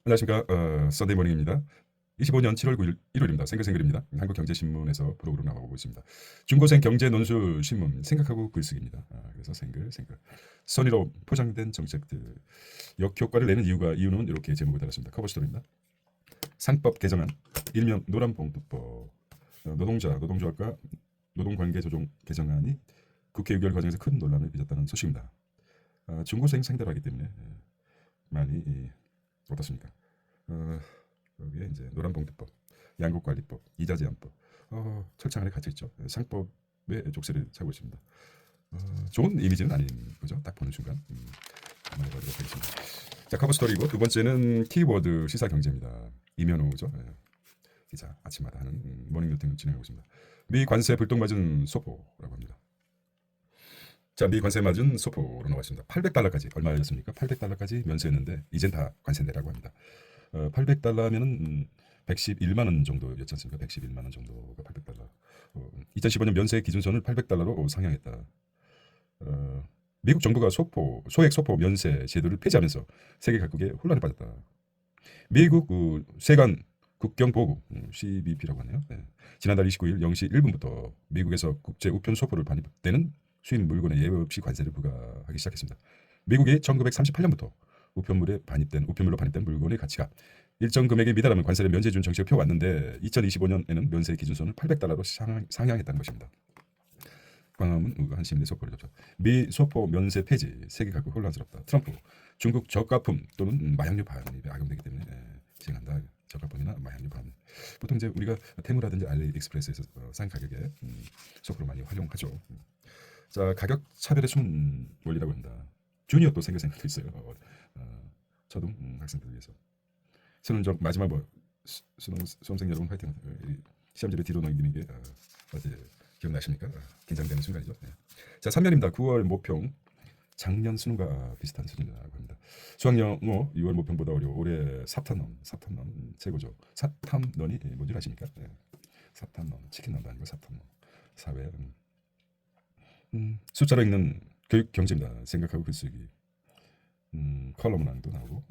안녕하십니까. 썬데이 모닝입니다. 25년 7월 9일 일요일입니다. 생글생글입니다. 한국경제신문에서 프로그램 나가고 있습니다. 중고생 경제 논술 신문 생각하고 글쓰기입니다. 그래서 생글생글. 선의로 포장된 정책들 역효과를 내는 이유는 이렇게 제목을 달았습니다. 커버 스토리입니다. 상법 개정안 일명 노란봉투법 노동조합과 노동관계조정 개정안이 국회 의결 과정에서 큰 논란을 빚었다는 소식입니다. 중고생 상대로 하기 때문에 많이 어떻습니까? 여기에 이제 노란봉투법, 양국관리법, 이자제한법, 철창 안에 갇혀 있죠. 상법의 족쇄를 차고 있습니다. 좋은 이미지는 아닌 거죠. 딱 보는 순간. 넘어가도록 하겠습니다. 자, 커버 스토리고 두 번째는 키워드 시사 경제입니다. 이면호죠. 기자 아침마다 하는 모닝 루틴 진행하고 있습니다. 미 관세 불똥 맞은 소포라고 합니다. 자, 미 관세 맞은 소포로 나왔습니다. 800달러까지 얼마였습니까? 800달러까지 면세였는데 이젠 다 관세 내라고 합니다. 800달러면은 111만 원 정도였지 않습니까? 111만 원 정도가 800달러. 2015년 면세 기준선을 800달러로 상향했다. 미국 정부가 소액 소포 면세 제도를 폐지하면서 세계 각국에 혼란에 빠졌다. 미국 세관 국경보고 CBP라고 하네요. 네. 지난달 29일 0시 1분부터 미국에서 국제 우편 소포를 반입되는 수입 물건에 예외 없이 관세를 부과하기 시작했습니다. 미국이 1938년부터 우편물로 반입된 물건의 가치가 일정 금액에 미달하면 관세를 면제 준 정책을 펴왔는데 2025년에는 면세 기준선을 800달러로 상향했다는 것입니다. 광화문 한시민의 소포를 접촉. 미 소포 면세 폐지 세계 각국 혼란스럽다. 트럼프 중국 저가품 또는 마약류 반입에 악용되기 때문에 시행한다. 저가품이나 마약류 반입. 보통 이제 우리가 테무라든지 알리익스프레스에서 싼 가격에 소포를 많이 활용하죠. 자, 가격 차별의 숨은 원리라고 한다. 주니어 또 생각도 있어요. 초등 학생들 위해서. 수능 마지막 수험생 여러분 화이팅. 시험지를 뒤로 넘기는 게 어제 기억나십니까? 긴장되는 순간이죠. 네. 자, 3년입니다. 9월 모평 작년 수능과 비슷한 수준이라고 합니다. 수학영어 6월 모평보다 어려워. 올해 사탐론 최고죠. 사탐론이 뭔지 아십니까? 네. 사탐론 치킨론도 아니고 사탐론 사회 숫자로 읽는 교육 경제입니다. 생각하고 글쓰기 컬러 문항도 나오고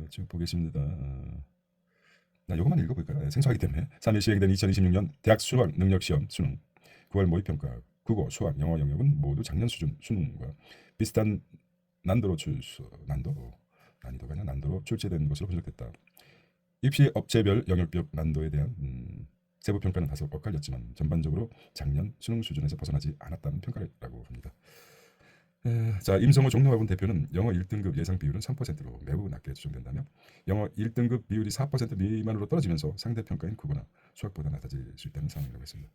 쭉 보겠습니다. 나 이것만 읽어볼까요? 생소하기 때문에 3일 시행된 2026년 대학 수학 능력시험 수능 9월 모의평가 국어, 수학, 영어 영역은 모두 작년 수준 수능과 비슷한 난이도로 출제된 것으로 분석됐다. 입시 업체별 영역별 난도에 대한 세부 평가는 다소 엇갈렸지만 전반적으로 작년 수능 수준에서 벗어나지 않았다는 평가라고 합니다. 자, 임성호 종로학원 대표는 영어 1등급 예상 비율은 3%로 매우 낮게 추정된다며 영어 1등급 비율이 4% 미만으로 떨어지면서 상대 평가인 국어나 수학보다 낮아질 수 있다는 상황이라고 했습니다.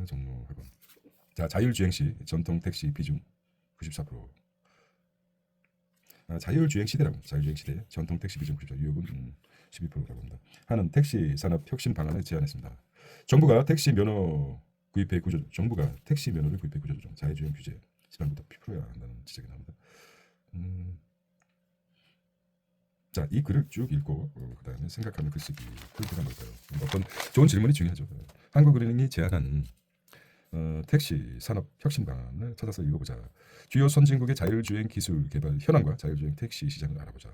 종로학원. 자, 자율주행 시 전통 택시 비중 94%. 자율주행 시대라고. 자율주행 시대 전통 택시 비중 94%. 유혹은 12%라고 합니다. 하는 택시 산업 혁신 방안을 제안했습니다. 정부가 택시 면허를 구입해 구조 조정, 자율주행 규제 지방부터 풀어야 한다는 지적이 나옵니다. 자, 이 글을 쭉 읽고 그다음에 생각하는 글쓰기 포인트가 뭘까요? 어떤 좋은 질문이 중요하죠. 한국은행이 제안한 택시 산업 혁신 방안을 찾아서 읽어보자. 주요 선진국의 자율주행 기술 개발 현황과 자율주행 택시 시장을 알아보자.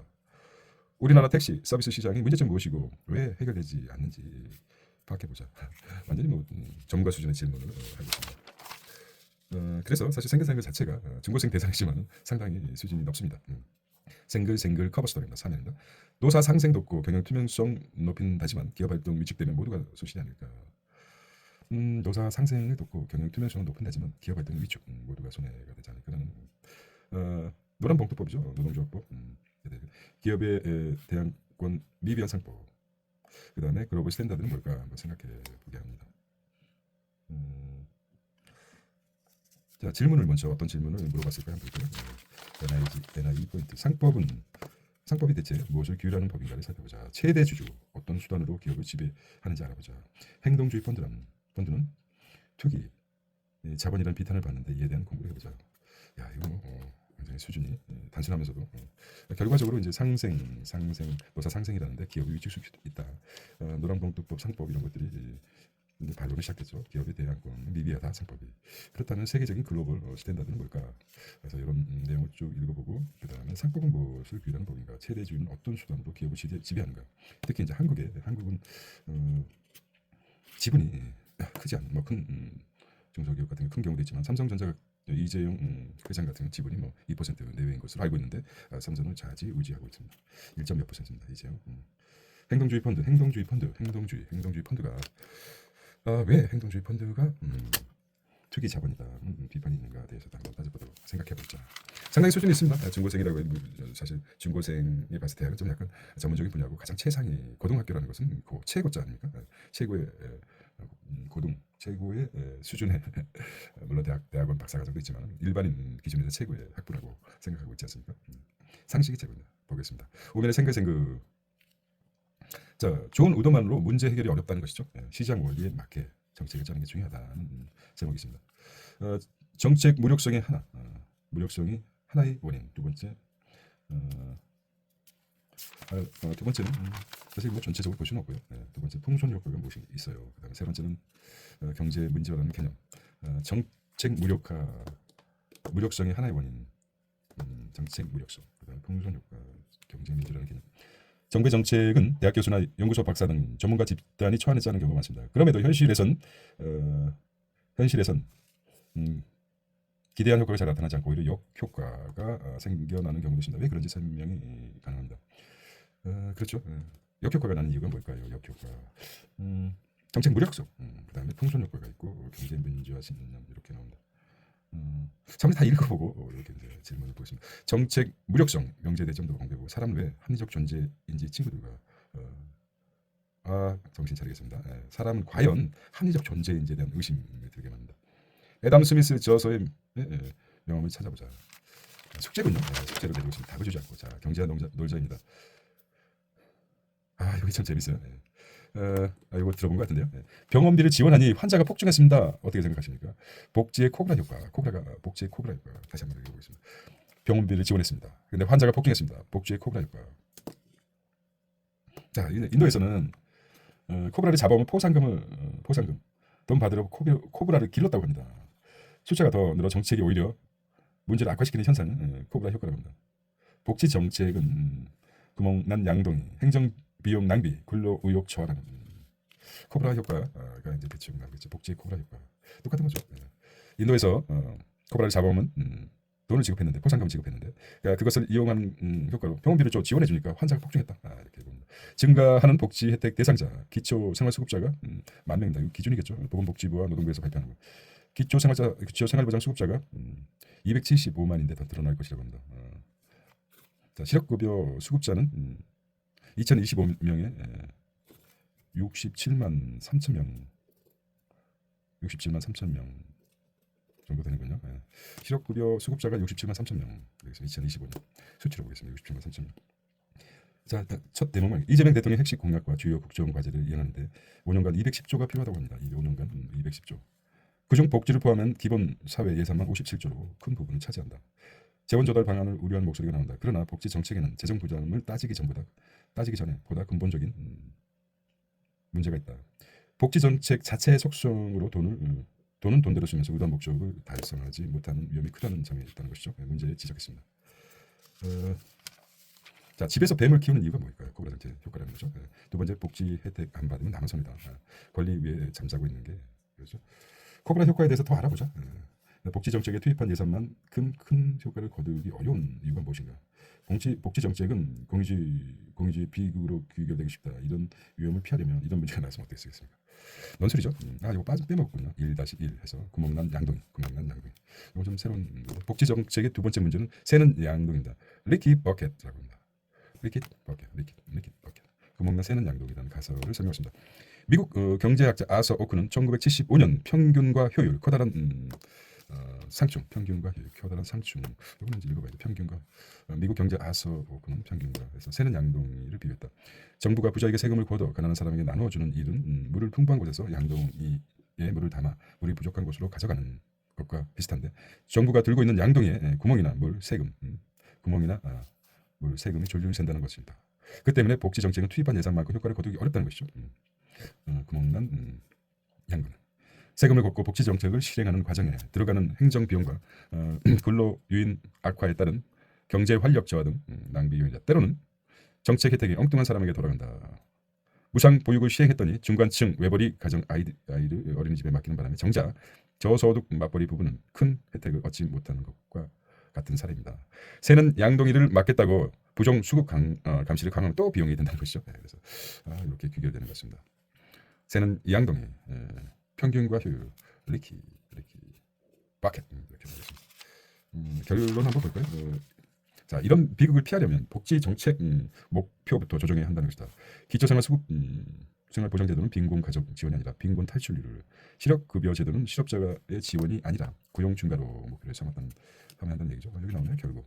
우리나라 택시 서비스 시장의 문제점 무엇이고 왜 해결되지 않는지 파악해보자. 완전히 뭐 전문가 수준의 질문을 하고 있습니다. 그래서 사실 생글생글 자체가 중고생 대상이지만 상당히 수준이 높습니다. 생글생글 커버 스토리입니다. 3회입니다. 노사 상생 돕고 경영 투명성 높인다지만 기업 활동 위축되면 모두가 소실이 아닐까. 노사 상생을 돕고 경영 투명성을 높인다지만 기업 활동 위축 모두가 손해가 되지 않을까라는 노란봉투법이죠. 노동조합법. 기업의 대항권 미비한 상법. 그 다음에 글로벌 스탠다드는 뭘까 한번 생각해 보게 합니다. 자, 질문을 먼저 어떤 질문을 물어봤을까 한번 볼게요. NI 포인트. 상법이 대체 무엇을 규율하는 법인가를 살펴보자. 최대 주주 어떤 수단으로 기업을 지배하는지 알아보자. 행동주의 펀드는 투기 자본이라는 비탄을 받는데 이에 대한 공부를 해보자. 야, 이거 굉장히 수준이 단순하면서도 결과적으로 이제 노사 상생이라는데 기업이 위축 수 있다. 노란봉투법 상법 이런 것들이 이제 반론을 시작했죠. 기업의 대항권, 미비하다 상법이. 그렇다면 세계적인 글로벌 스탠다드는 뭘까? 그래서 이런 내용을 쭉 읽어보고 그 다음에 상법은 무엇을 규율하는 법인가? 최대주주는 어떤 수단으로 기업을 지배하는가? 특히 이제 한국은 지분이 크지 않은 뭐큰 중소기업 같은 큰 경우도 있지만 삼성전자 이재용 회장 같은 지분이 뭐 2% 내외인 것으로 알고 있는데 삼성은 좌지우지하고 있습니다. 1몇 %입니다. 이재용. 행동주의 펀드가 왜 행동주의 펀드가 투기 자본이다 비판이 있는가에 대해서 한번 따져보도록 생각해보자. 상당히 수준이 있습니다. 중고생이라고 사실 중고생이 봤을 때 좀 약간 전문적인 분야고 가장 최상위 고등학교라는 것은 그 최고자 아닙니까? 최고의 고등 최고의 수준의 물론 대학원 박사과정도 있지만 일반인 기준에서 최고의 학부라고 생각하고 있지 않습니까? 상식이 최고입니다. 보겠습니다. 오면의 생글생글. 자, 좋은 의도만으로 문제 해결이 어렵다는 것이죠. 시장 원리에 맞게 정책을 짜는 게 중요하다는 제목이 있습니다. 정책 무력성의 무력성이 하나의 원인. 두 번째, 두 번째는 사실 뭐 전체적으로 볼 수는 없고요. 두 번째 풍선 효과가 무엇이 있어요. 그다음에 세 번째는 경제 문제라는 개념. 정책 무력성의 하나의 원인. 정책 무력성. 그다음에 풍선 효과, 경제 문제라는 개념. 정부의 정책은 대학 교수나 연구소 박사 등 전문가 집단이 초안에 짜는 경우가 많습니다. 그럼에도 현실에선 기대한 효과가 잘 나타나지 않고 오히려 역효과가 생겨나는 경우도 있습니다. 왜 그런지 설명이 가능합니다. 그렇죠. 역효과가 나는 이유가 뭘까요? 역효과. 정책 무력성, 그다음에 풍선 효과가 있고 경제 민주화 신념 이렇게 나옵니다. 처음에 다 읽어보고 이렇게 이제 질문을 보겠습니다. 정책 무력성, 명제대점도 공개하고 사람은 왜 합리적 존재인지 친구들과 정신 차리겠습니다. 사람은 과연 합리적 존재인지에 대한 의심이 들게 합니다. 애담 스미스 저서의 명함을 찾아보자. 숙제군요. 숙제로 내고 있습니다. 답을 주지 않고. 자, 경제와 놀자입니다. 여기 참 재밌어요. 이거 들어본 것 같은데요. 병원비를 지원하니 환자가 폭증했습니다. 어떻게 생각하십니까? 복지의 코브라 효과. 복지의 코브라 효과. 다시 한번 읽어보겠습니다. 병원비를 지원했습니다. 근데 환자가 폭증했습니다. 복지의 코브라 효과. 자, 인도에서는 코브라를 잡아오면 포상금 돈 받으려고 코브라를 길렀다고 합니다. 숫자가 더 늘어 정책이 오히려 문제를 악화시키는 현상은 코브라 효과라고 합니다. 복지 정책은 구멍난 양동이, 행정 비용 낭비, 근로 의욕 저하라는 코브라 효과가 이제 대충 나오겠죠. 복지 코브라 효과 똑같은 거죠. 인도에서 코브라를 잡아오면 돈을 지급했는데 포상금을 지급했는데 그것을 이용하는 효과로 병원비를 좀 지원해 주니까 환자가 폭증했다. 이렇게 봅니다. 증가하는 복지 혜택 대상자 기초생활수급자가 10,000명이다. 이거 기준이겠죠. 보건복지부와 노동부에서 발표하는 거. 기초생활보장 수급자가 275만인데 더 늘어날 것이라고 합니다. 자, 실업급여 수급자는 2025명에 67만 3천 명 정도 되는군요. 실업급여 수급자가 67만 3천 명. 그래서 2025년 수치로 보겠습니다. 67만 3천 명. 자, 첫 대목만 이재명 대통령의 핵심 공약과 주요 국정 과제를 이행하는데 5년간 210조가 필요하다고 합니다. 5년간 210조. 그중 복지를 포함한 기본 사회 예산만 57조로 큰 부분을 차지한다. 재원 조달 방안을 우려하는 목소리가 나온다. 그러나 복지 정책에는 재정 부담을 따지기 전에 보다 근본적인 문제가 있다. 복지 정책 자체의 속성으로 돈은 돈대로 쓰면서 의도한 목적을 달성하지 못하는 위험이 크다는 점이 있다는 것이죠. 문제에 지적했습니다. 자, 집에서 뱀을 키우는 이유가 뭘까요? 코브라 정책 효과라는 거죠. 두 번째, 복지 혜택 안 받으면 남은 손이다. 권리 위에 잠자고 있는 게 그렇죠. 코브라 효과에 대해서 더 알아보자. 복지 정책에 투입한 예산만큼 큰 효과를 거두기 어려운 이유가 무엇인가? 복지 정책은 공유주의 비극으로 귀결되기 쉽다. 이런 위험을 피하려면 이런 문제가 나왔으면 어떻겠습니까? 논술이죠. 이거 빼먹었군요. 1-1 해서 구멍난 양동이. 이거 좀 새로운 복지 정책의 두 번째 문제는 새는 양동이다. 리키 버켓이라고 합니다. 리키 버켓. 구멍난 새는 양동이라는 가설을 설명했습니다. 미국 경제학자 아서 오크는 1975년 평균과 효율 커다란 상충. 이거는 이제 읽어봐야 돼. 평균과 미국 경제 아서 오크는 평균과 해서 새는 양동이를 비교했다. 정부가 부자에게 세금을 걷어 가난한 사람에게 나누어주는 일은 물을 풍부한 곳에서 양동이에 물을 담아 물이 부족한 곳으로 가져가는 것과 비슷한데 정부가 들고 있는 양동이에 구멍이나 물, 세금, 세금이 졸졸 샌다는 것입니다. 그 때문에 복지 정책은 투입한 예산만큼 효과를 거두기 어렵다는 것이죠. 구멍난 양분. 세금을 걷고 복지 정책을 실행하는 과정에 들어가는 행정 비용과 근로 유인 악화에 따른 경제 활력 저하 등 낭비 요인이다. 때로는 정책 혜택이 엉뚱한 사람에게 돌아간다. 무상 보육을 시행했더니 중간층 외벌이 가정 아이를 어린이집에 맡기는 바람에 정작 저소득 맞벌이 부부는 큰 혜택을 얻지 못하는 것과 같은 사례입니다. 새는 양동이를 맡겠다고 부정 수급 감시를 강화하면 또 비용이 든다는 것이죠. 그래서 이렇게 귀결되는 것 같습니다. 새는 양동이 평균과 효율 리키 바켓 이렇게 보겠습니다. 결론 한번 볼까요? 자, 이런 비극을 피하려면 복지 정책 목표부터 조정해야 한다는 것이다. 기초생활수급 생활보장제도는 빈곤가족 지원이 아니라 빈곤 탈출률을, 실업급여제도는 실업자의 지원이 아니라 고용 증가로 목표를 삼아한다는 얘기죠. 여기 나오네요. 결국.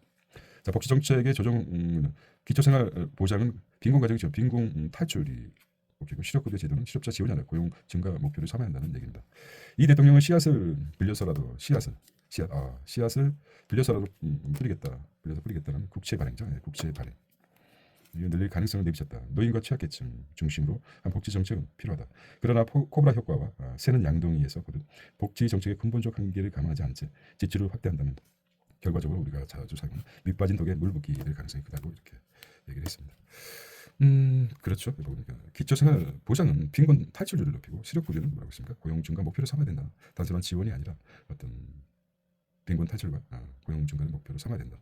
자, 복지 정책의 조정 기초생활보장은 빈곤가족 지원, 빈곤 탈출이 목표고 실업급여 제도는 실업자 지원이 아니라 고용 증가 목표를 삼아야 한다는 얘기입니다. 이 대통령은 씨앗을 빌려서라도 씨앗을 빌려서라도 뿌리겠다는 국채 발행죠. 국채 발행. 이거 늘릴 가능성을 내비쳤다. 노인과 취약계층 중심으로 한 복지 정책은 필요하다. 그러나 코브라 효과와 새는 양동이에서 복지 정책의 근본적 한계를 감안하지 않은 채 지출을 확대한다면 결과적으로 우리가 자주 사용하는 밑빠진 독에 물 붓기 될 가능성이 크다고 이렇게 얘기를 했습니다. 그렇죠. 보니까 기초생활 보장은 빈곤 탈출률을 높이고 실업급여는 뭐라고 했습니까? 고용 증가 목표를 삼아야 된다. 단순한 지원이 아니라 어떤 빈곤 탈출과 고용 증가를 목표로 삼아야 된다.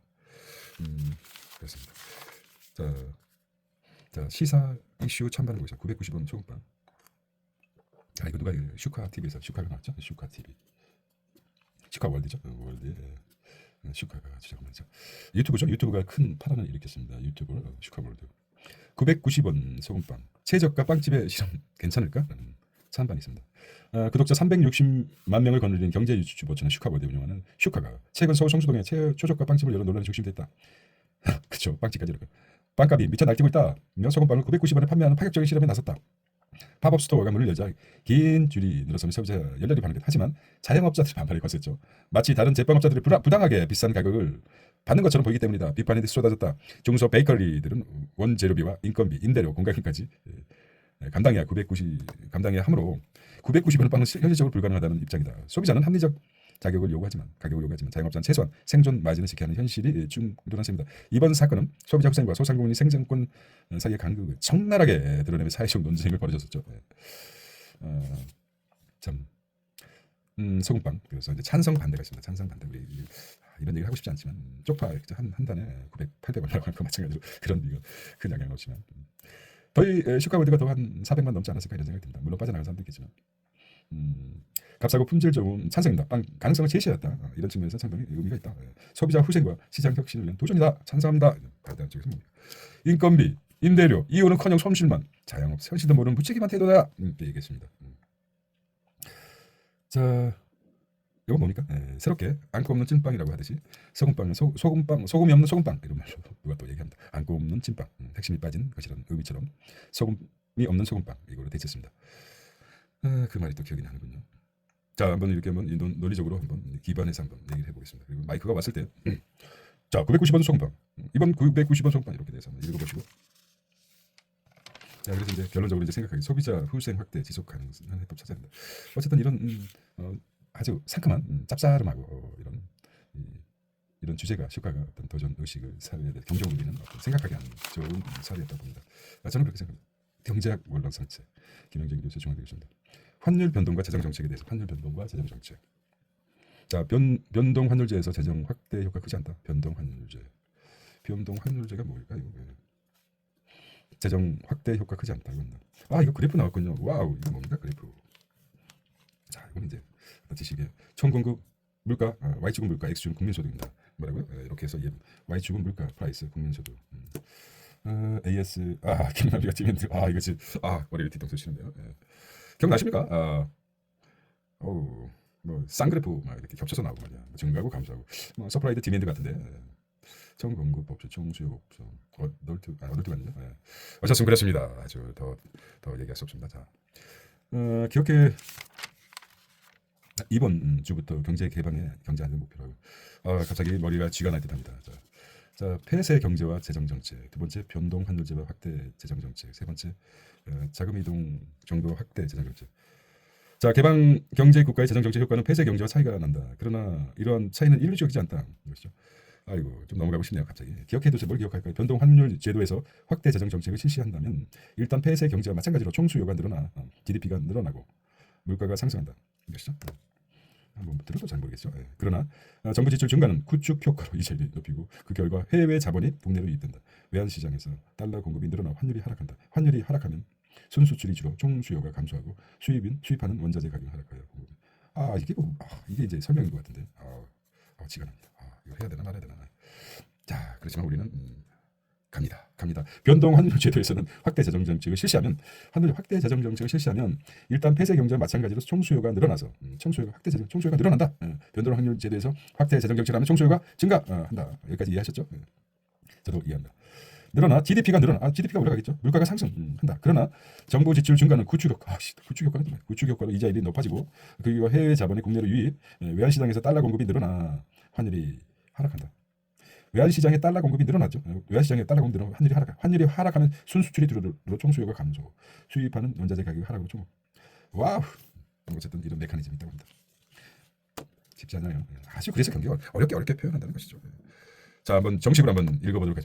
그렇습니다. 자, 시사 이슈 찬반을 보겠습니다. 990원 소금빵. 이거 누가 슈카 TV에서 슈카가 나왔죠? 슈카 TV. 슈카 월드죠. 월드에 슈카가 주장한 말이죠. 유튜브죠. 유튜브가 큰 파란을 일으켰습니다. 유튜브 슈카 월드. 990원 소금빵. 최저가 빵집의 실험 괜찮을까? 라는 찬반이 있습니다. 구독자 360만 명을 거느린 경제 유튜버 채널 슈카월드 운영하는 슈카가 최근 서울 성수동에 최저가 빵집을 열어 논란이 중심됐다. 그렇죠. 빵집까지 이렇게. 빵값이 미쳐 날뛰고 있다. 소금빵을 990원에 판매하는 파격적인 실험에 나섰다. 팝업 스토어가 문을 열자 긴 줄이 늘어서는 소비자 열렬히 반응했다. 하지만 자영업자들이 반발을 거셌죠. 마치 다른 제빵업자들이 부당하게 비싼 가격을 받는 것처럼 보이기 때문이다. 비판이 쏟아졌다. 중소 베이커리들은 원재료비와 인건비, 임대료, 공과금까지 감당해야 하므로 990원의 빵은 현실적으로 불가능하다는 입장이다. 소비자는 합리적 가격을 요구하지만 자영업자는 최소한 생존 마진을 지켜야 하는 현실이 충돌한 셈입니다. 이번 사건은 소비자 후생과 소상공인이 생존권 사이의 간극을 적나라하게 드러내며 사회적 논쟁을 벌여졌었죠. 소금빵. 그래서 이제 찬성 반대가 있습니다. 찬성 반대. 우리 이런 얘기 하고 싶지 않지만 쪽파 한 단에 800원 나가는 거 마찬가지로 그런 이거 큰 영향을 없지만 거의 슈카월드가 더 한 400만 넘지 않았을까 이런 생각이 듭니다. 물론 빠져나간 사람도 있겠지만. 값싸고 품질 좋은 찬성입니다. 빵 가능성을 제시했다. 이런 측면에서 상당히 의미가 있다. 소비자 후생과 시장 혁신을 위한 도전이다. 찬성합니다. 반대하는 쪽에서 뭡니까? 인건비, 임대료, 이유는커녕 손실만, 자영업 현실도 모르는 무책임한 태도다. 이렇게 얘기했습니다. 자, 이건 뭡니까? 새롭게 안고 없는 찐빵이라고 하듯이 소금빵은 소금이 없는 소금빵 이런 말로 누가 또 얘기합니다. 안고 없는 찐빵, 핵심이 빠진 것이라는 의미처럼 소금이 없는 소금빵 이거로 대체했습니다. 그 말이 또 기억이 나는군요. 자, 한번 이렇게 논리적으로 한번 기반해서 한번 얘기를 해보겠습니다. 그리고 마이크가 왔을 때, 자, 990원 소금빵, 이번 990원 소금빵 이렇게 돼서 한번 읽어보시고, 자, 그래서 이제 결론적으로 이제 생각하기 소비자 후생 확대 지속 가능한 해법 찾아야 한다. 어쨌든 이런 아주 상큼한 짭짤하고 이런 주제가 슈카가 어떤 도전 의식을 사회에 대해 경종을 울리는 생각하게 하는 좋은 사례였다고 봅니다. 저는 그렇게 생각합니다. 경제학 원론 상체 김영진 교수 중앙대 교수입니다. 환율 변동과 재정 정책에 대해서 환율 변동과 재정 정책. 자, 변동 환율제에서 재정 확대 효과 크지 않다. 변동 환율제가 뭘까요? 재정 확대 효과 크지 않다. 이건 이거 그래프 나왔군요. 와우, 이거 뭡니까 그래프? 자, 이건 이제 지식의 총공급 물가, Y축은 물가, X축은 국민소득입니다. 뭐라고요? 이렇게 해서 Y축은 물가, 프라이스, 국민소득. AS, 김남비가 디멘드, 이거 지금, 머리를 뒤통수 치는데요. 기억나십니까? 뭐 쌍그래프 막 이렇게 겹쳐서 나오고 말이야. 증가하고 감소하고, 뭐 서프라이드 디멘드 같은데. 총공급 법칙, 총수요 법칙, 어덜트가 아니죠. 어쨌든 그렇습니다. 아주 더 얘기할 수 없습니다. 자, 기억해. 이번 주부터 경제 개방에 경제 안정 목표라고. 갑자기 머리가 쥐가 날 듯합니다. 자, 폐쇄 경제와 재정 정책. 두 번째 변동 환율제와 확대 재정 정책. 세 번째 자금 이동 정도 확대 재정 정책. 자, 개방 경제 국가의 재정 정책 효과는 폐쇄 경제와 차이가 난다. 그러나 이러한 차이는 일률적이지 않다. 이것이죠. 아이고, 좀 넘어가고 싶네요, 갑자기. 기억해두세요. 뭘 기억할까요? 변동 환율 제도에서 확대 재정 정책을 실시한다면 일단 폐쇄 경제와 마찬가지로 총수요가 늘어나 GDP가 늘어나고 물가가 상승한다. 이것이죠. 뭐 들어도 잘 모르겠죠. 예. 그러나 정부 지출 증가는 구축 효과로 이자율이 높이고 그 결과 해외 자본이 국내로 유입된다. 외환 시장에서 달러 공급이 늘어나 환율이 하락한다. 환율이 하락하면 순수출이 줄어 총수요가 감소하고 수입하는 원자재 가격이 하락하여 공급이. 이게 이제 설명인 것 같은데. 지각합니다. 이거 해야 되나 말아야 되나. 자, 그렇지만 우리는 갑니다. 변동 환율 제도에서는 확대 재정 정책을 실시하면 일단 폐쇄 경제와 마찬가지로 총수요가 늘어나서 총수요가 늘어난다. 변동 환율 제도에서 확대 재정 정책을 하면 총수요가 증가한다. 여기까지 이해하셨죠? 저도 이해합니다. 늘어나 GDP가 올라가겠죠. 물가가 상승한다. 그러나 정부 지출 증가는 구축 효과로 이자율이 높아지고 그리고 해외 자본이 국내로 유입, 외환 시장에서 달러 공급이 늘어나 환율이 하락한다. 외환 시장에 달러 공급이 늘어났죠. 외환 시장에 달러 공급이 늘어나 환율이 하락하면 순수출이 줄어 총수요가 감소, 수입하는 원자재 가격이 하락으로 총. 와우. 어쨌든 이런 메커니즘이 있다고 합니다. 쉽지 않아요. 아주 그래서 경기가 어렵게 표현한다는 것이죠. 자, 한번 정식으로 한번 읽어보도록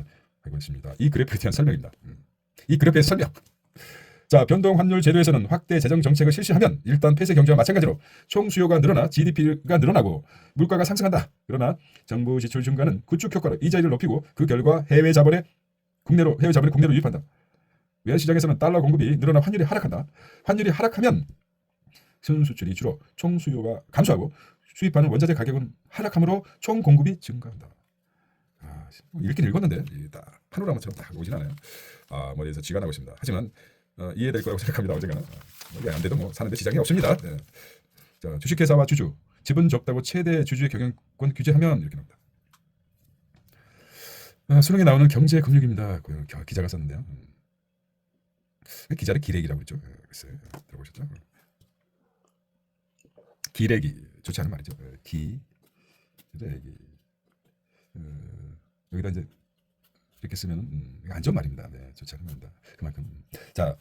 하겠습니다. 이 그래프에 대한 설명입니다. 이 그래프의 설명. 자, 변동 환율 제도에서는 확대 재정 정책을 실시하면 일단 폐쇄 경제와 마찬가지로 총수요가 늘어나 GDP가 늘어나고 물가가 상승한다. 그러나 정부 지출 증가는 구축 효과로 이자율을 높이고 그 결과 해외 자본이 국내로 유입한다. 외환 시장에서는 달러 공급이 늘어나 환율이 하락한다. 환율이 하락하면 순수출이 줄어 총수요가 감소하고 수입하는 원자재 가격은 하락하므로 총 공급이 증가한다. 읽긴 읽었는데 딱 파노라마처럼 딱 오진 않아요. 머리에서 쥐가 나고 있습니다. 하지만 이해될 거라고 생각합니다. 언젠가는 이게 안 돼도 뭐 사는데 지장이 없습니다. 네. 자, 주식회사와 주주, 지분 적다고 최대 주주의 경영권 규제하면 이렇게 나옵니다. 수능에 나오는 경제금융입니다. 기자가 썼는데요. 기자를 기레기라고 그랬죠. 글쎄, 들어보셨죠? 기레기 좋지 않은 말이죠. 기레기. 여기다 이제 이렇게 쓰면 안 좋은 말입니다. 네, 좋지 않은 말입니다. 그만큼. 자,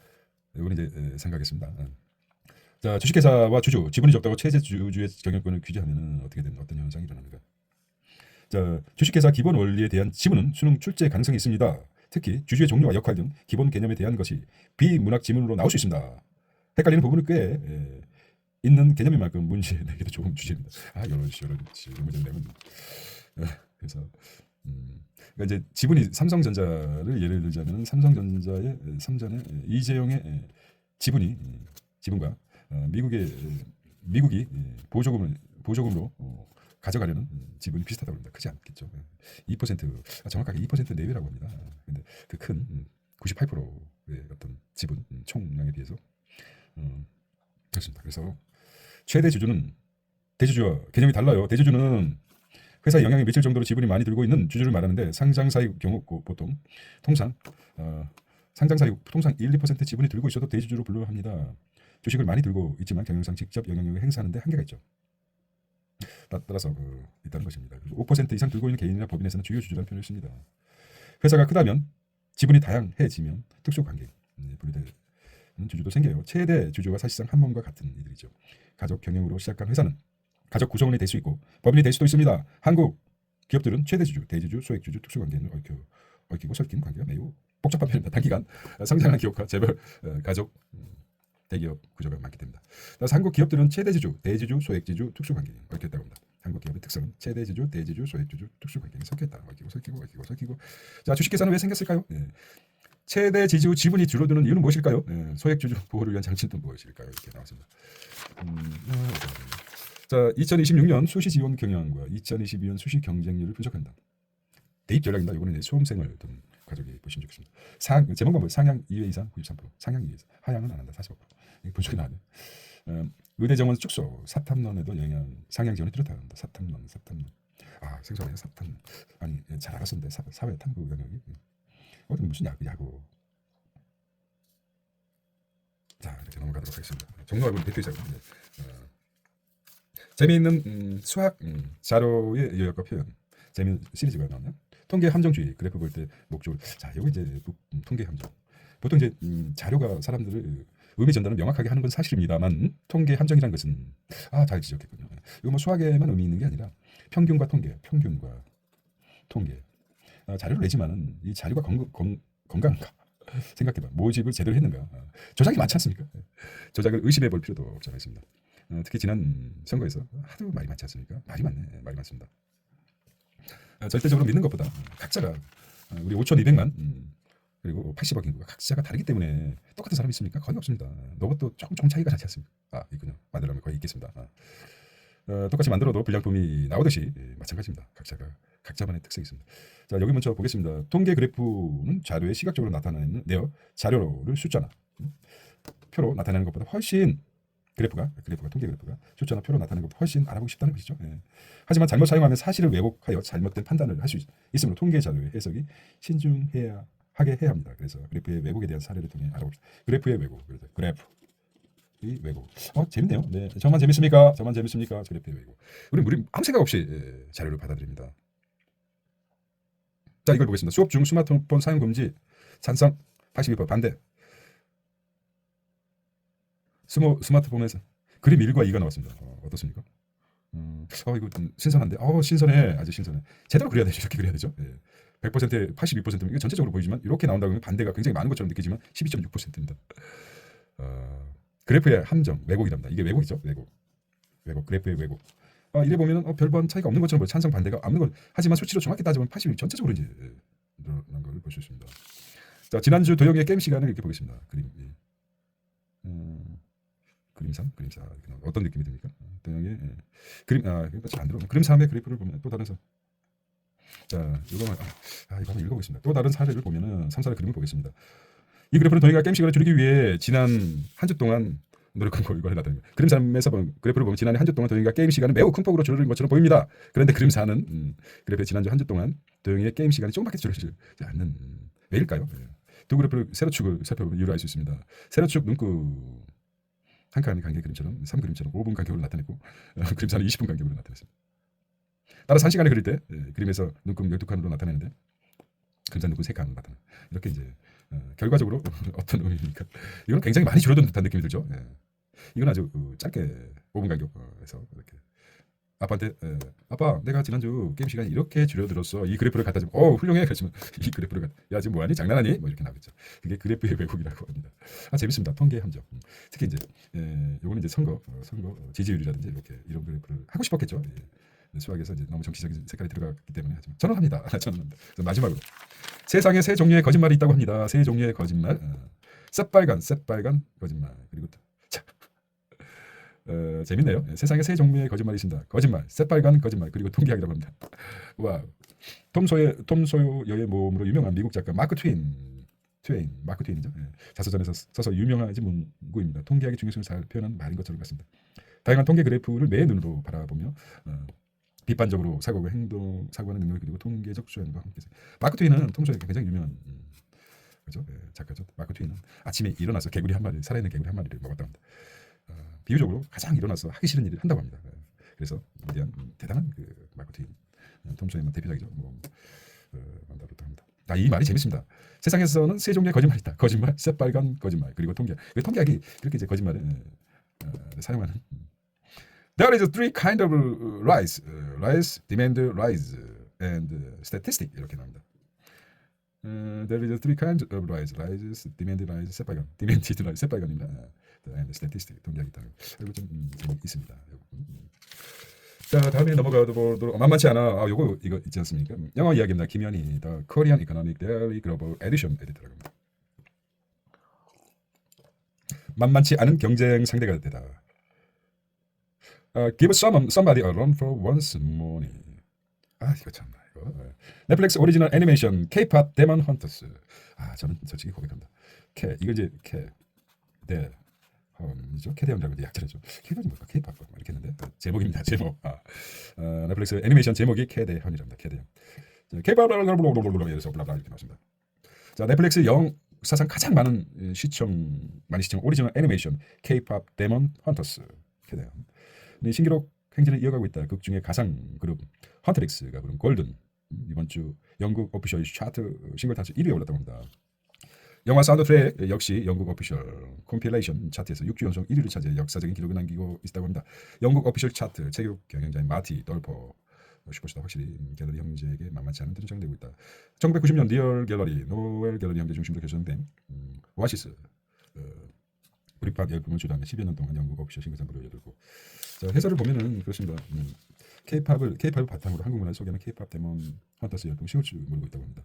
이거는 이제 생각하겠습니다. 자, 주식회사와 주주, 지분이 적다고 최대 주주의 경영권을 규제하면 어떤 현상이 일어납니까? 자, 주식회사 기본 원리에 대한 지문은 수능 출제 가능성이 있습니다. 특히 주주의 종류와 역할 등 기본 개념에 대한 것이 비문학 지문으로 나올 수 있습니다. 헷갈리는 부분은 꽤 있는 개념인 만큼 문제 내기도 좋은 주제입니다. 이런 문제 내면 그래서 그러니까 이제 지분이 삼성전자를 예를 들자면 삼성전자의 삼전의 이재용의 지분과 미국이 보조금으로 가져가려는 지분이 비슷하다고 합니다. 크지 않겠죠. 2% 정확하게 2% 내외라고 합니다. 근데 그 큰 98%의 어떤 지분 총량에 비해서 그렇습니다. 그래서 최대 주주는 대주주와 개념이 달라요. 대주주는 회사에 영향을 미칠 정도로 지분이 많이 들고 있는 주주를 말하는데 상장사의 경우 통상 1~2% 지분이 들고 있어도 대주주로 분류를 합니다. 주식을 많이 들고 있지만 경영상 직접 영향력을 행사하는 데 한계가 있죠. 따라서 있다는 것입니다. 5% 이상 들고 있는 개인이나 법인에서는 주요 주주라는 표현을 씁니다. 회사가 크다면 지분이 다양해지면 특수관계 분류되는 주주도 생겨요. 최대 주주가 사실상 한 몸과 같은 이들이죠. 가족 경영으로 시작한 회사는 가족 구성원이 될 수 있고 법인이 될 수도 있습니다. 한국 기업들은 최대 주주, 대주주, 소액주주, 특수관계를 얽히고 설킨 관계가 매우 복잡한 편입니다. 단기간 성장하는 기업과 재벌 가족 대기업 구조가 많기 때문이다. 그래서 한국 기업들은 최대 주주, 대주주, 소액주주, 특수관계에 얽혔다고 합니다. 한국 기업의 특성은 최대 주주, 대주주, 소액주주, 특수관계에 섞였다. 얽히고. 자, 주식회사는 왜 생겼을까요? 최대 지주 지분이 줄어드는 이유는 무엇일까요? 소액주주 보호를 위한 장치는 또 무엇일까요? 이렇게 나왔습니다. 자, 2026년 수시 지원 경향과 2022년 수시 경쟁률을 분석한다. 대입 전략입니다. 이거는 수험생을 둔 가족이 보시면 좋겠습니다. 제목만 보면 상향 2회 이상 93%, 상향 2회 이상, 하향은 안 한다 45%. 분석이 나와요. 의대 정원 축소, 사탐론에도 영향, 상향 지원이 뚜렷하다. 사탐론. 생소하네요. 사탐. 잘 알았었는데 사회 탐구 영역이. 무슨 야구. 자, 이렇게 넘어가도록 하겠습니다. 종로학원 대표이사입니다. 재미있는 수학 자료의 요약과 표현. 재미있는 시리즈가 나오네요. 통계 함정주의 그래프 볼 때 목적으로. 자, 여기 이제 통계 함정. 보통 이제 자료가 사람들을 의미 전달을 명확하게 하는 건 사실입니다만 통계 함정이라는 것은 잘 지적했군요. 이거 뭐 수학에만 의미 있는 게 아니라 평균과 통계 자료를 내지만은 이 자료가 건강한가 생각해봐. 모집을 제대로 했는가. 조작이 많지 않습니까? 조작을 의심해 볼 필요도 없지 않아 있습니다. 특히 지난 선거에서 하도 말이 많지 않습니까? 말이 많습니다. 절대적으로 믿는 것보다 각자가 우리 5,200만 그리고 80억 인구가 각자가 다르기 때문에 똑같은 사람이 있습니까? 거의 없습니다. 로봇도 조금 차이가 나지 않습니까? 있군요. 만들려면 거의 있겠습니다. 똑같이 만들어도 불량품이 나오듯이 마찬가지입니다. 각자가 각자만의 특색이 있습니다. 자, 여기 먼저 보겠습니다. 통계 그래프는 자료에 시각적으로 나타내는 자료를 숫자나 표로 나타내는 것보다 훨씬 그래프가 통계 그래프가 숫자나 표로 나타내는 것보다 훨씬 알아보기 쉽다는 것이죠. 하지만 잘못 사용하면 사실을 왜곡하여 잘못된 판단을 할 수 있으므로 통계 자료의 해석이 신중하게 해야 합니다. 그래서 그래프의 왜곡에 대한 사례를 통해 알아봅시다. 그래프의 왜곡, 그래프 이 왜곡. 재밌네요. 네, 저만 재밌습니까? 그래프의 왜곡. 우리 아무 생각 없이 자료를 받아들입니다. 자, 이걸 보겠습니다. 수업 중 스마트폰 사용 금지 찬성 82% 반대. 스마트폰에서 그림 1과 2가 나왔습니다. 어떻습니까? 이거 신선한데. 신선해. 아주 신선해. 제대로 그려야 되죠. 이렇게 그려야 되죠. 100%에 82%면 이거 전체적으로 보이지만 이렇게 나온다고 하면 반대가 굉장히 많은 것처럼 느끼지만 12.6%입니다. 그래프의 함정, 왜곡이랍니다. 이게 왜곡이죠. 왜곡, 그래프의 왜곡. 이래 보면은 별반 차이가 없는 것처럼 찬성 반대가 없는 것. 하지만 수치로 정확히 따지면 82 전체적으로 이제 늘어난 걸 볼 수 있습니다. 자, 지난주 도영이의 게임 시간을 이렇게 보겠습니다. 그림 3 어떤 느낌이 듭니까? 도영이의 그림 잘 안 들어. 그림 3의 그래프를 보면 또 다른 자, 이거 한번 읽어보겠습니다. 또 다른 사례를 보면은 3사의 그림을 보겠습니다. 이 그래프는 도영이가 게임 시간을 줄이기 위해 지난 한 주 동안 노력한 결과를 나타냅니다. 그림 3에서 그래프를 보면 지난 한 주 동안 도영이가 게임 시간을 매우 큰 폭으로 줄어든 것처럼 보입니다. 그런데 그림 4는 그래프의 지난주 한 주 동안 도영이의 게임 시간이 조금밖에 줄어들지 않는 왜일까요? 두 그래프를 세로축을 살펴보면 이유를 알 수 있습니다. 세로축 눈금 한 칸 간격 그림처럼 3그림처럼 5분 간격으로 나타냈고 그림 4는 20분 간격으로 나타냈습니다. 따라서 1시간을 그릴 때 그림에서 눈금 12칸으로 나타내는데 그림 4 눈금 3칸으로 나타나. 이렇게 이제 결과적으로 어떤 의미입니까? 이건 굉장히 많이 줄어든 듯한 느낌이 들죠. 이건 아주 짧게 5분 간격에서 이렇게 아빠한테 아빠 내가 지난주 게임 시간이 이렇게 줄어들었어. 이 그래프를 갖다 주면 훌륭해. 그렇지만 이 그래프를 야 지금 뭐하니? 장난하니? 뭐 이렇게 나오겠죠. 그게 그래프의 왜곡이라고 합니다. 재밌습니다. 통계 함정. 특히 이제 요거는 이제 선거 지지율이라든지 이렇게 이런 그래프를 하고 싶었겠죠. 수학에서 이제 너무 정치적인 색깔이 들어갔기 때문에 하지만 저는 합니다. 저는 합니다. 마지막으로 세상에 세 종류의 거짓말이 있다고 합니다. 세 종류의 거짓말. 새빨간 거짓말. 그리고 재밌네요. 세상에 세 종류의 거짓말이 있습니다. 거짓말, 새빨간 거짓말, 그리고 통계학이라고 합니다. 와, 톰 소요의 모험으로 유명한 미국 작가 마크 트웨인이죠. 자서전에서 써서 유명하지 문구입니다. 통계학의 중요성을 잘 표현한 말인 것처럼 같습니다. 다양한 통계 그래프를 매 눈으로 바라보며 비판적으로 사고하는 능력을 그리고 통계적 수행과 함께. 마크 트웨인은 톰 소요가 굉장히 유명한 그죠? 작가죠. 마크 트웨인은 아침에 일어나서 살아있는 개구리 한 마리를 먹었다고 합니다. 비유적으로 가장 일어나서 하기 싫은 일을 한다고 합니다. 그래서 위대한 대단한 마크 트웨인, 톰 소요의 대표작이죠. 만다고 합니다. 이 말이 재밌습니다. 세상에서는 세 종류의 거짓말이 있다. 거짓말, 새빨간 거짓말, 그리고 통계학이 그렇게 이제 거짓말을 사용하는. There is three kind of lies, demand lies, and statistic 이렇게 나옵니다. There is three kinds of lies, demand lies, 새빨간, demanded lies, 새빨간입니다. And statistic 통계학이 있다. 이거 좀 있습니다. 자, 다음에 넘어가 보도록. 만만치 않아. 이거 있지 않습니까? 영어 이야기입니다. 김현희, The Korean Economic Daily Global Edition 에디터라고 합니다. 만만치 않은 경쟁 상대가 되다. Give somebody a run for one's money. 이거 참나 이거. 넷플릭스 오리지널 애니메이션 K-pop 데몬 헌터스. 저는 솔직히 고백합니다. 이거 이제 이죠? 캐대원이라고 이제 약자죠. 캐대원이 뭘까? K-pop 이렇게 했는데 제목입니다. 제목. 넷플릭스 애니메이션 제목이 캐대현이랍니다. 캐대현. K-pop 이래서 블라블라 이렇게 나왔습니다. 자, 넷플릭스 역사상 가장 많이 시청 오리지널 애니메이션 K-pop 데몬 헌터스 캐대현. 신기록 행진을 이어가고 있다. 극 중에 가상 그룹 헌트릭스가 부른 골든 이번 주 영국 오피셜 차트 싱글 타트 1위에 올랐다고 합니다. 영화 사운드 트랙 역시 영국 오피셜 컴필레이션 차트에서 6주 연속 1위를 차지해 역사적인 기록을 남기고 있다고 합니다. 영국 오피셜 차트 체육 경영자인 마티 돌퍼 슈퍼스타 확실히 갤러리 형제에게 만만치 않은 등장을 내고 있다. 1990년 리얼 갤러리 노엘 갤러리 형제 중심으로 개설된 오아시스 브리팝 열풍을 주도하며 10여 년 동안 영국 오피셜 싱글상 부를 여들고 자, 해설을 보면은 그렇습니다. K-팝을 바탕으로 한국 문화를 소개하는 K-팝 데몬 헌터스 열풍 시골치 모르고 있다고 합니다.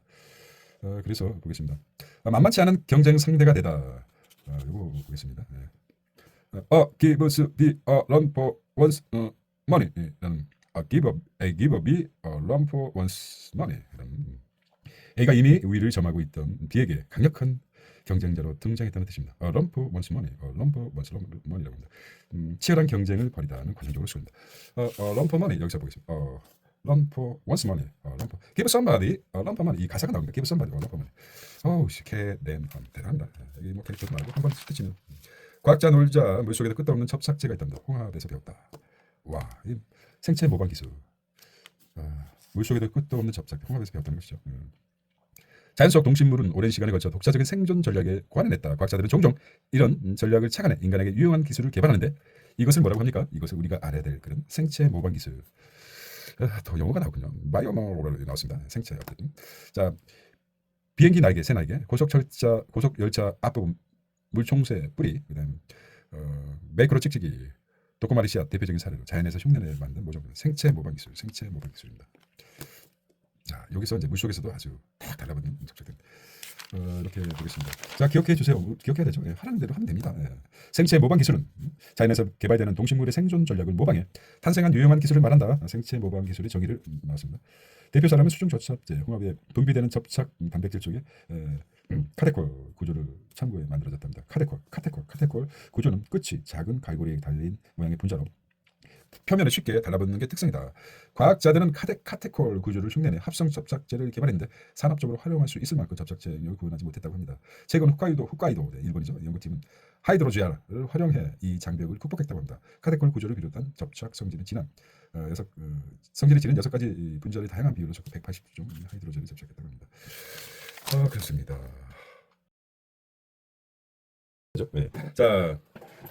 그래서 보겠습니다. 만만치 않은 경쟁 상대가 되다. 이거 보겠습니다. give us the run for one's money. give a B run for one's money. A가 이미 우위를 점하고 있던 B에게 강력한 경쟁자로 등장했다는 뜻입니다. run for one's money, run for one's money라고 합니다. 치열한 경쟁을 벌이다는 관용적으로 쓰입니다. run for money 여기서 보겠습니다. run for one's money, run for give somebody, run for money 이 가사가 나옵니다. give somebody, run for money. 대단합니다. 여기 뭐 캐릭터도 말고 한번 스치면 과학자 놀자 물속에도 끝도 없는 접착제가 있답니다. 홍합에서 배웠다. 와, 이 생체 모방 기술. 물속에도 끝도 없는 접착제 홍합에서 배웠다는 것이죠. 자연 속 동식물은 오랜 시간에 걸쳐 독자적인 생존 전략에 고안해냈다. 과학자들은 종종 이런 전략을 착안해 인간에게 유용한 기술을 개발하는데 이것을 뭐라고 합니까? 이것을 우리가 알아야 될 그런 생체 모방 기술. 더 영어가 나오군요. 바이오모럴 나왔습니다. 생체 어쨌든. 자, 비행기 날개, 새 날개, 고속 열차 앞부분 물총새 뿌리, 그다음 매크로 찍찍이, 도코마리 씨앗 대표적인 사례로 자연에서 흉내내 만든 모종 생체 모방 기술입니다. 자, 여기서 이제 물속에서도 아주 딱 달라붙는 접착된 이렇게 보겠습니다. 자, 기억해 주세요. 기억해야 되죠. 하라는 대로 하면 됩니다. 생체 모방 기술은 자연에서 개발되는 동식물의 생존 전략을 모방해 탄생한 유용한 기술을 말한다. 생체 모방 기술의 정의를 나왔습니다. 대표 사람은 수중 접착제 홍합에 분비되는 접착 단백질 쪽에 카테콜 구조를 참고해 만들어졌답니다. 카테콜 구조는 끝이 작은 갈고리에 달린 모양의 분자로 표면에 쉽게 달라붙는 게 특성이다. 과학자들은 카테콜 구조를 흉내내 합성 접착제를 개발했는데 산업적으로 활용할 수 있을 만큼 접착제 영역을 구현하지 못했다고 합니다. 최근 홋카이도 일본이죠. 연구팀은 하이드로지아를 활용해 이 장벽을 극복했다고 합니다. 카테콜 구조를 비롯한 접착 성질은 진한 성질이 지는 6가지 분자의 다양한 비율로 섞어 180종 하이드로젠을 접착했다고 합니다. 그렇습니다. 네. 자,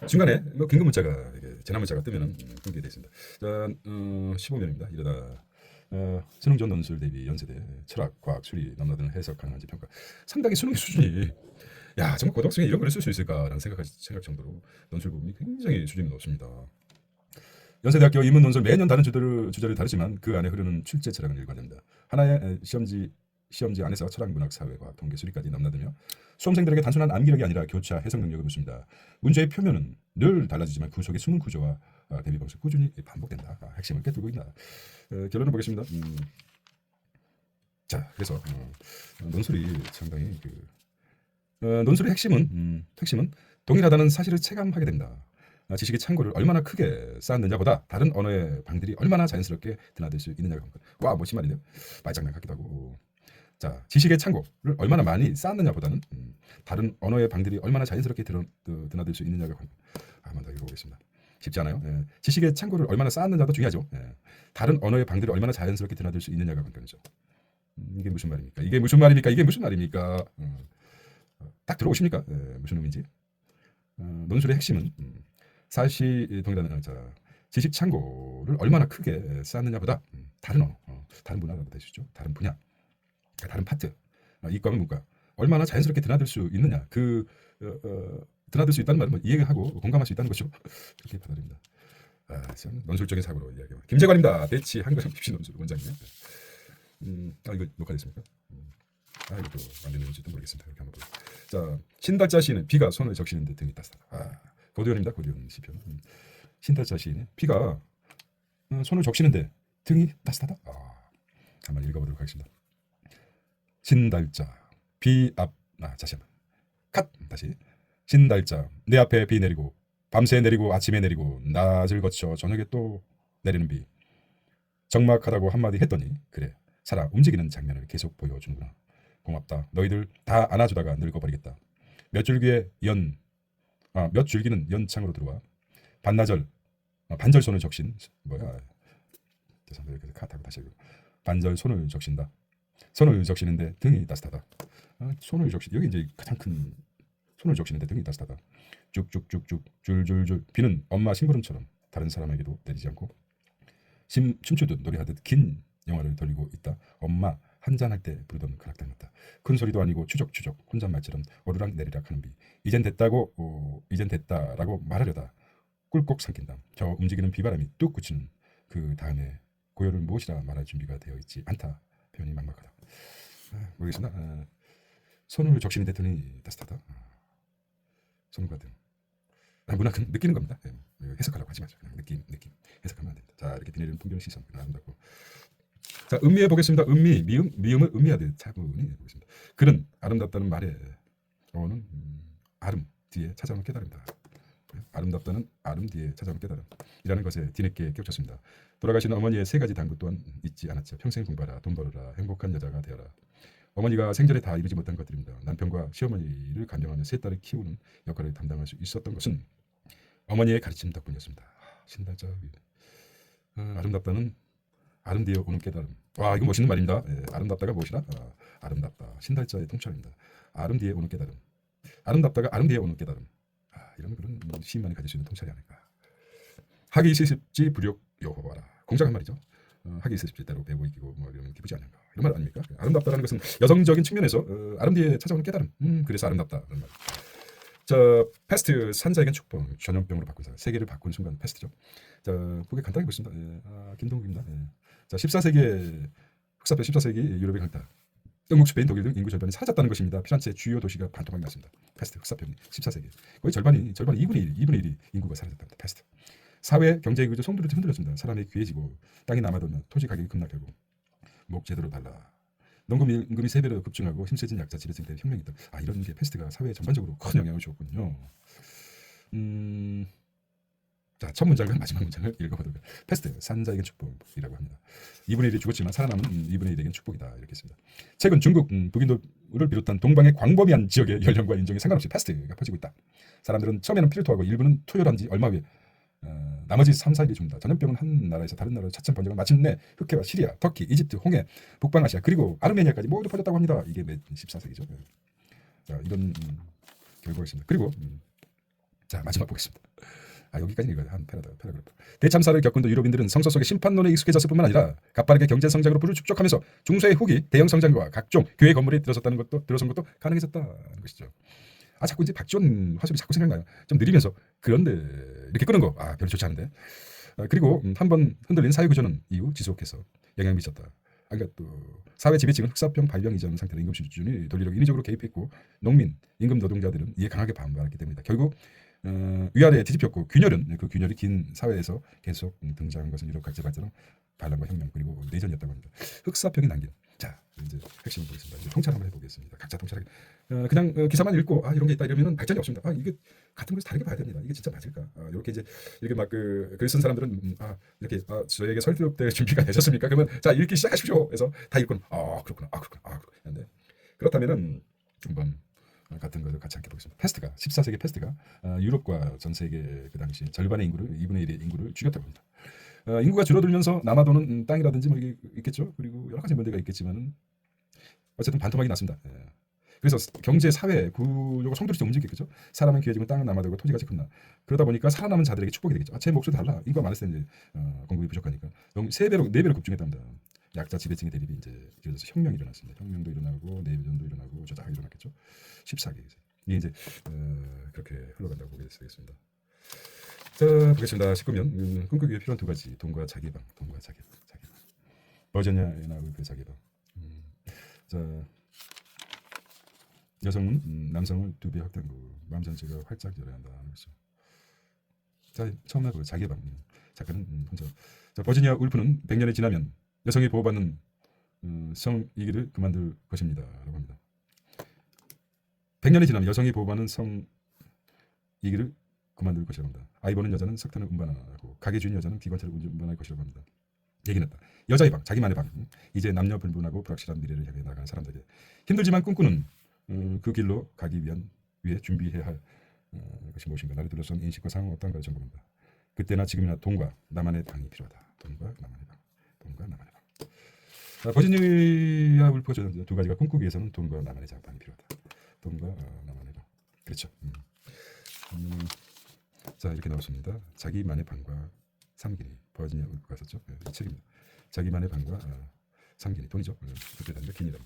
중간에 뭐 긴급 문자가 재난 문자가 뜨면은 끊게 되어 있습니다. 자, 15년입니다. 이러다 수능 전 논술 대비 연세대 철학, 과학, 수리 넘나드는 해석 가능한지 평가. 상당히 수능 수준이 야 정말 고등학생이 이런 글을 쓸 수 있을까라는 생각 정도로 논술 부분이 굉장히 수준이 높습니다. 연세대학교 인문 논술 매년 다른 주제를 다루지만 그 안에 흐르는 출제 철학은 일관됩니다. 하나의 시험지 안에서 철학, 문학, 사회, 과학, 통계, 수리까지 넘나들며 수험생들에게 단순한 암기력이 아니라 교차, 해석 능력을 묻습니다. 문제의 표면은 늘 달라지지만 그 속의 숨은 구조와 대비 방식 꾸준히 반복된다. 핵심을 꿰뚫고 있다. 결론을 보겠습니다. 자, 그래서 논술이 상당히 논술의 핵심은 동일하다는 사실을 체감하게 됩니다. 지식의 창고를 얼마나 크게 쌓았느냐보다 다른 언어의 방들이 얼마나 자연스럽게 드나들 수 있느냐가 관건. 와, 멋진 말이네요. 말장난 같기도 하고. 자, 지식의 창고를 얼마나 많이 쌓았느냐보다는 다른 언어의 방들이 얼마나 자연스럽게 드나들 수 있느냐가 관건. 한번 더 읽어보겠습니다. 쉽지 않아요. 지식의 창고를 얼마나 쌓았느냐도 중요하죠. 다른 언어의 방들이 얼마나 자연스럽게 드나들 수 있느냐가 관건이죠. 이게 무슨 말입니까? 딱 들어오십니까? 무슨 의미인지. 논술의 핵심은 사실 동일하는 지식 창고를 얼마나 크게 쌓느냐보다 다른 언어, 다른 문화라고 되시죠. 다른 분야, 다른 파트, 이과면 문과 얼마나 자연스럽게 드나들 수 있느냐. 드나들 수 있다는 말은 이해하고 공감할 수 있다는 거죠. 그렇게 받아들입니다. 참 논술적인 사고로 이야기합니다. 김재관입니다. 배치 한글은 입시 논술 원장님. 이거 녹화됐습니까? 이것도 안 되는지도 모르겠습니다. 이렇게 한번 보죠. 자, 신달자 시인은 비가 손을 적시는 데 등이 따스하다. 고대현입니다. 고대현 시편. 신달자 시인은 비가 손을 적시는데 등이 따스하다. 한번 읽어보도록 하겠습니다. 신달자 비 앞 다시 한번 다시 신달자 내 앞에 비 내리고 밤새 내리고 아침에 내리고 낮을 거쳐 저녁에 또 내리는 비. 적막하다고 한마디 했더니 그래 살아 움직이는 장면을 계속 보여주는구나. 고맙다. 너희들 다 안아주다가 늙어버리겠다. 몇 줄기는 연창으로 들어와 반절 손을 적신 죄송합니다. 카타고 다시 반절 손을 적신다. 손을 적시는데 등이 따뜻하다. 손을 적시 여기 이제 가장 큰 손을 적시는데 등이 따뜻하다. 쭉쭉쭉쭉 줄줄줄 비는 엄마 심부름처럼 다른 사람에게도 내리지 않고 춤추듯 노래하듯 긴 영화를 돌리고 있다. 엄마 한잔할 때 부르던 그락 닮았다. 큰 소리도 아니고 추적추적 혼잣말처럼 오르락 내리락 하는 비. 이젠 됐다고 이젠 됐다라고 말하려다 꿀꺽 삼킨다. 저 움직이는 비바람이 뚝 그치는 그 다음에 고요를 무엇이라 말할 준비가 되어 있지 않다. 표현이 막막하다. 모르겠습니다. 손을 적시는 데더니 따뜻하다. 손과 등. 문학은 느끼는 겁니다. 해석하라고 하지 마죠. 그냥 느낌 해석하면 안 됩니다. 자, 이렇게 비 내리는 풍경의 시선 아름답고. 자, 음미해 보겠습니다. 음미 미음을 음미하듯 차분히 해보겠습니다. 글은 아름답다는 말에 어는 아름 뒤에 찾아오는 깨달음이다. 아름답다는 아름 뒤에 찾아오는 깨달음이라는 것에 뒤늦게 깨우쳤습니다. 돌아가신 어머니의 세 가지 당부 또한 잊지 않았죠. 평생 공부하라, 돈 벌어라, 행복한 여자가 되어라. 어머니가 생전에 다 이루지 못한 것들입니다. 남편과 시어머니를 간병하며 세 딸을 키우는 역할을 담당할 수 있었던 것은 어머니의 가르침 덕분이었습니다. 신달자 아름답다는 아름 뒤에 오는 깨달음. 와, 이거 멋있는 말입니다. 아름답다가 무엇이라? 아름답다. 신달자의 통찰입니다. 아름 뒤에 오는 깨달음. 아름답다가 아름 뒤에 오는 깨달음. 이런 그런 시인만이 가질 수 있는 통찰이 아닐까. 하기 있으십지 불욕 여호와라. 공작 한 말이죠. 하기 있으십지 때로 배고 이기고 뭐 이러면 기쁘지 않는가. 이런 말 아닙니까? 아름답다라는 것은 여성적인 측면에서 아름 뒤에 찾아오는 깨달음. 그래서 아름답다라는 말. 저 패스트 산자에겐 축복 전염병으로 바꾼 사람 세계를 바꾼 순간 패스트죠. 자, 그게 간단히 보겠습니다. 김동국입니다. 자, 14세기에 흑사표 14세기 유럽의 강타 영국, 스페인, 독일 등 인구 절반이 사라졌다는 것입니다. 피란체 주요 도시가 반토막이 났습니다. 패스트 흑사병이 14세기 거의 절반이 2분의 1이 인구가 사라졌답니다. 패스트. 사회 경제 구조 송두리째 흔들렸습니다. 사람이 귀해지고 땅이 남아도면 토지 가격이 급락하고 목 제대로 달라. 농금 임금이 3배로 급증하고 힘세진 약자 지배층 때문에 혁명이 있다. 이런 게 패스트가 사회에 전반적으로 큰 영향을 주었군요. 자, 첫 문장과 마지막 문장을 읽어보도록 하겠습니다. 패스트, 산자에겐 축복이라고 합니다. 2분의 1이 죽었지만 살아남은 2분의 1에겐 축복이다. 이렇게 했습니다. 최근 중국 북인도를 비롯한 동방의 광범위한 지역의 연령과 인종에 상관없이 패스트가 퍼지고 있다. 사람들은 처음에는 피를 토하고 일부는 토혈한 지 얼마 후에 나머지 3, 4일이 죽는다. 전염병은 한 나라에서 다른 나라로 차츰 번져가 마침내 흑해와 시리아, 터키, 이집트, 홍해, 북방아시아 그리고 아르메니아까지 모두 퍼졌다고 합니다. 이게 14세기죠. 자, 이런 결과가 있습니다. 그리고 자, 마지막 보겠습니다. 여기까지 읽어야 돼. 한 패러그래프. 대참사를 겪은 유럽인들은 성서 속의 심판론에 익숙해졌을 뿐만 아니라 가파르게 경제 성장으로 부를 축적하면서 중세의 후기 대형 성장과 각종 교회 건물에 들어선 것도 가능해졌다는 것이죠. 자꾸 이제 박지원 화술이 자꾸 생각나요. 좀 느리면서 그런데 이렇게 끄는 거 별로 좋지 않은데. 그리고 한번 흔들린 사회 구조는 이후 지속해서 영향을 미쳤다. 그러니까 또 사회 지배층은 흑사병 발병 이전 상태로 임금 수준이 논리력 인위적으로 개입했고 농민, 임금 노동자들은 이에 강하게 반발했기 때문이다. 결국 위아래에 뒤집혔고 균열은 그 균열이 긴 사회에서 계속 등장한 것은 유럽 각지 발전은 반란과 혁명 그리고 내전이었다고 합니다. 흑사병이 남긴. 자, 이제 핵심을 보겠습니다. 이제 통찰 한번 해보겠습니다. 각자 통찰하게. 그냥 기사만 읽고 이런 게 있다 이러면은 발전이 없습니다. 이게 같은 것을 다르게 봐야 됩니다. 이게 진짜 맞을까? 이렇게 이제 이렇게 막 글 쓴 사람들은 이렇게 저에게 설득될 준비가 되셨습니까? 그러면 자 읽기 시작하십시오. 해서 다 읽고 그렇구나. 근데 그렇다면은 한번 같은 것을 같이 함께 보겠습니다. 패스트가 14세기 패스트가 유럽과 전 세계 그 당시 절반의 인구를 2분의 1의 인구를 죽였다고 합니다. 인구가 줄어들면서 남아도는 땅이라든지 뭐 이게 있겠죠. 그리고 여러 가지 문제가 있겠지만은 어쨌든 반토막이 났습니다. 그래서 경제, 사회 구조가 송두리째 움직이겠죠. 사람은 귀해지면 땅은 남아들고 토지가 지큰다. 그러다 보니까 살아남은 자들에게 축복이 되겠죠. 제 몫도 달라. 인구가 많았을 때 이제 공급이 부족하니까 3배로 4배로 급증했답니다. 약자 지배층의 대립이 이제 길어져서 혁명이 일어났습니다. 혁명도 일어나고 내전도 일어나고 저자가 일어났겠죠. 14세기 이게 이제 그렇게 흘러간다고 보게 되겠습니다. 자, 보겠습니다. 19면 꿈꾸기 위해 필요한 2가지 돈과 자기방. 버저니아에 나올 그 자기방. 자, 여성은 남성을 2배 확장구 마음 전체가 활짝 열어야 한다. 그렇죠. 자, 처음에 그 자기방. 작가는 혼자. 자, 버지니아 울프는 100년이 지나면 여성이 보호받는 성이기를 그만둘 것입니다. 라고 합니다. 100년이 지나면 여성이 보호받는 성이기를 그만둘 것이라고 합니다. 아이 보는 여자는 석탄을 운반하고 가게 주인 여자는 기관차를 운반할 것이라고 합니다. 얘기는 했다. 여자의 방, 자기만의 방. 이제 남녀 불문하고 불확실한 미래를 향해 나가는 사람들에게 힘들지만 꿈꾸는 그 길로 가기 위해 준비해야 할 것이 무엇인가. 나를 둘러싼 인식과 상황은 어떤가를 점검한다. 그때나 지금이나 돈과 나만의 방이 필요하다. 돈과 나만의 방. 버지니아 울프가 두 가지가 꿈꾸기 위해서는 돈과 나만의 장판이 필요하다. 돈과 나만의 방. 그렇죠. 자 이렇게 나왔습니다. 자기만의 방과 삼기니 버지니아 울프가 썼죠. 이 책입니다. 자기만의 방과 삼기니 돈이죠. 그때 단위가 기니다.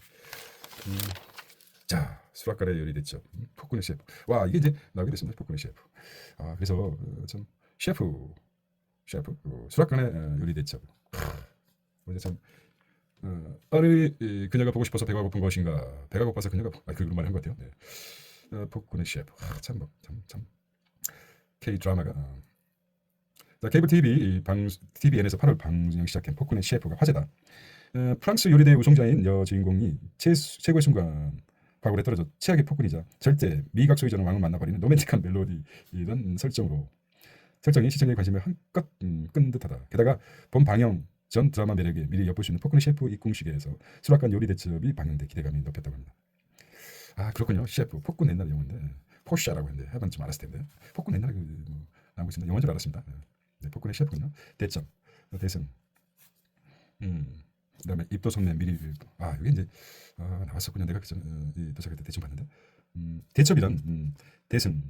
자 수락가래 요리됐죠. 폭군의 셰프. 와 이게 이제 나오게 됐습니다. 폭군의 셰프. 그래서 참 셰프 수락간에 요리됐죠. 어제 참 어느 그녀가 보고 싶어서 배가 고픈 것인가 배가 고파서 그녀가 그런 말을 한 것 같아요. 네. 폭군의 셰프. 참 K 드라마가 자 케이블 TV TVN에서 8월 방영 시작한 폭군의 셰프가 화제다. 프랑스 요리대 우승자인 여주인공이 최고의 순간 과거에 떨어져 최악의 폭군이자 절대 미각 소유자는 왕을 만나버리는 로맨틱한 멜로디 이런 설정이 시청자의 관심을 한껏 끈 듯하다. 게다가 본 방영 전 드라마 매력에 미리 엿볼 수 있는 폭군의 셰프 입궁식에서 수락관 요리 대첩이 방영돼 기대감이 높였다고 합니다. 그렇군요. 셰프 폭군 옛날 영어인데 포샤라고 했는데 해본 좀 알았을 텐데 폭군 옛날에 나오고 있습니다. 영어인 줄 알았습니다. 네, 폭군의 셰프군요. 대첩 대승 그다음에 입도 속내 미리 이게 이제 나왔었군요. 내가 이 도착할 때 대충 봤는데 대첩이란 대승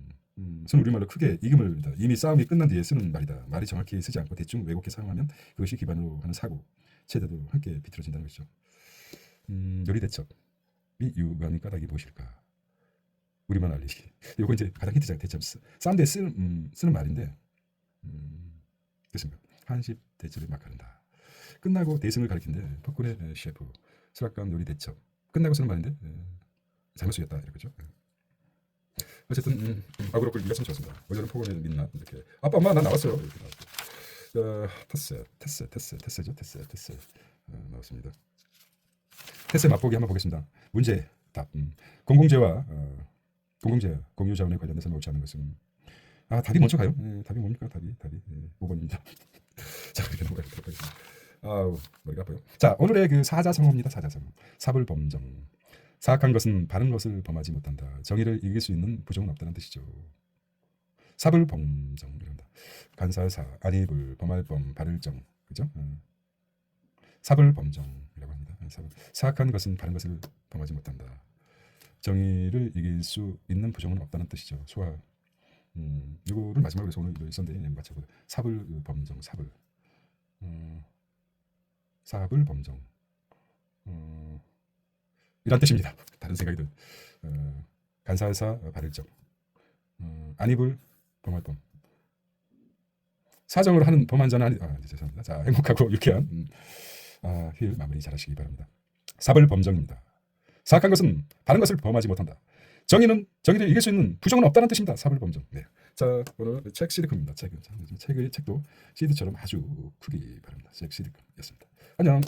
손 우리말로 크게 이금을 이미 싸움이 끝난 뒤에 쓰는 말이다. 말이 정확히 쓰지 않고 대충 왜곡해 사용하면 그것이 기반으로 하는 사고 체대도 함께 비틀어진다는 것이죠. 요리 대첩이 유감이 까닭이 무엇일까? 우리만 알리기. 이거 이제 가장 히트작 대첩 싸움대 쓰는 말인데 됐습니다. 한십 대첩이 막 가른다. 끝나고 대승을 가리킨데 폭군의 셰프 수락관 요리 대첩 끝나고 쓰는 말인데 잘못 쓰였다 이거죠. 어쨌든 그렇고 네가 참 좋았습니다. 어제는 폭군의 민낯 이렇게 아빠 엄마 난 나왔어요. 이렇게 테스죠. 테스 나왔습니다. 테스 맛보기 한번 보겠습니다. 문제 답. 공공재와 공유자원에 관련해서 옳지 않은 것은 답이 먼저 가요. 답이 뭡니까? 답이 5번입니다. 자 이렇게 넘어가도록 하겠습니다. 머리가 아파요. 자 오늘의 그 사자성어입니다. 사자성어. 사불범정. 사악한 것은 바른 것을 범하지 못한다. 정의를 이길 수 있는 부정은 없다는 뜻이죠. 사불범정 이런다. 간사사, 안이불, 범할범, 바를정, 그죠? 사불범정이라고 합니다. 사악한 것은 바른 것을 범하지 못한다. 정의를 이길 수 있는 부정은 없다는 뜻이죠. 소화. 이거를 마지막으로 해서 오늘 썼는데 맞춰보세요. 사불범정, 사불범정. 이란 뜻입니다. 다른 생각이 든 간사사 바를정 안이불 범할범 사정을 하는 범한 자는 아니 죄송합니다. 자 행복하고 유쾌한 휴일 마무리 잘하시기 바랍니다. 사불범정입니다. 사악한 것은 바른 것을 범하지 못한다. 정의를 이길 수 있는 부정은 없다는 뜻입니다. 사불범정. 네. 자 오늘 책 CD컵입니다. 책도 CD처럼 아주 크기 바랍니다. 책 CD컵이었습니다. 안녕.